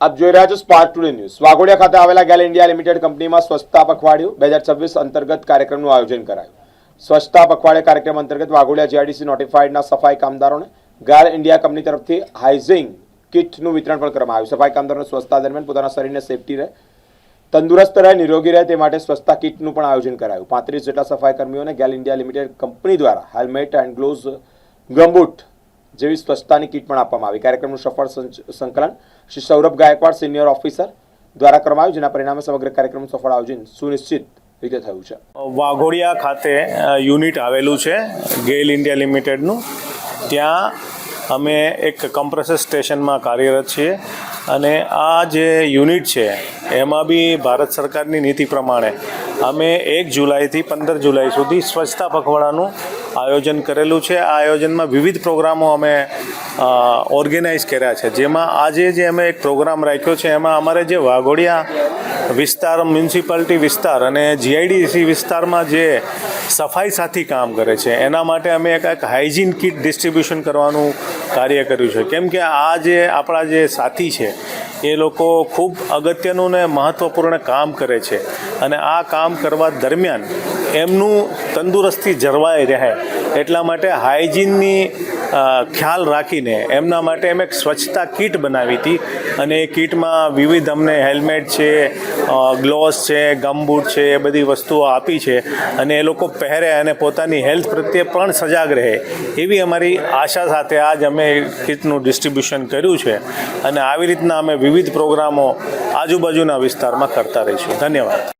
આપ જોઈ રહ્યા છો સ્પાર્ક ટુડે ન્યૂઝ। વાઘોડિયા ખાતે આવેલા ગેલ ઇન્ડિયા લિમિટેડ કંપનીમાં સ્વચ્છતા પખવાડિયું 2026 અંતર્ગત કાર્યક્રમનું આયોજન કરાયું। સ્વચ્છતા પખવાડિયા કાર્યક્રમ અંતર્ગત વાઘોડિયા જીઆઈડીસી નોટિફાઈડના સફાઈ કામદારોને ગેલ ઇન્ડિયા કંપની તરફથી હાઇજીન કિટનું વિતરણ પણ કરવામાં આવ્યું। સફાઈ કામદારોને સ્વચ્છતા દરમિયાન પોતાના શરીરને સેફટી રહે, તંદુરસ્ત રહે, નિરોગી રહે તે માટે સ્વચ્છતા કિટનું પણ આયોજન કરાયું। 35 જેટલા સફાઈ કર્મીઓને ગેલ ઇન્ડિયા લિમિટેડ કંપની દ્વારા હેલ્મેટ, હેન્ડ ગ્લોવ્સ, ગમબૂટ જેવી સ્વચ્છતાની કિટ પણ આપવામાં આવી। કાર્યક્રમનું સફળ સંકલન શ્રી સૌરભ ગાયકવાડ સિનિયર ઓફિસર દ્વારા કરવામાં આવ્યું, જેના પરિણામે સમગ્ર કાર્યક્રમનું સફળ આયોજન સુનિશ્ચિત રીતે થયું છે। વાઘોડિયા ખાતે યુનિટ આવેલું છે ગેલ ઇન્ડિયા લિમિટેડનું। ત્યાં અમે એક કમ્પ્રેસર સ્ટેશનમાં કાર્યરત છીએ અને આ જે યુનિટ છે એમાં બી ભારત સરકારની નીતિ પ્રમાણે અમે 1 જુલાઈથી 15 જુલાઈ સુધી સ્વચ્છતા પખવાડાનું આયોજન કરેલું છે। આ આયોજનમાં વિવિધ પ્રોગ્રામો અમે ઓર્ગેનાઇઝ કર્યા છે, જેમાં આજે જે અમે એક પ્રોગ્રામ રાખ્યો છે એમાં અમારે જે વાઘોડિયા વિસ્તાર, મ્યુનિસિપાલિટી વિસ્તાર અને જીઆઈડીસી વિસ્તારમાં જે સફાઈ સાથી કામ કરે છે એના માટે અમે એક હાઇજીન કિટ ડિસ્ટ્રીબ્યુશન કરવાનું કાર્ય કર્યું છે। કેમ કે આ જે આપણા જે સાથી છે એ લોકો ખૂબ અગત્યનું ને મહત્ત્વપૂર્ણ કામ કરે છે અને આ કામ કરવા દરમિયાન એમનું તંદુરસ્તી જળવાઈ રહે એટલા માટે હાઇજીનની ખ્યાલ રાખીને એમના માટે અમે એક સ્વચ્છતા કિટ બનાવી હતી અને એ કિટમાં વિવિધ અમને હેલ્મેટ છે, ગ્લોવ્સ છે, ગમબૂટ છે, એ બધી વસ્તુઓ આપી છે અને એ લોકો પહેરે અને પોતાની હેલ્થ પ્રત્યે પણ સજાગ રહે એવી અમારી આશા સાથે આજ અમે કિટનું ડિસ્ટ્રીબ્યુશન કર્યું છે અને આવી રીતના અમે વિવિધ પ્રોગ્રામો આજુબાજુના વિસ્તારમાં કરતા રહીશું। ધન્યવાદ।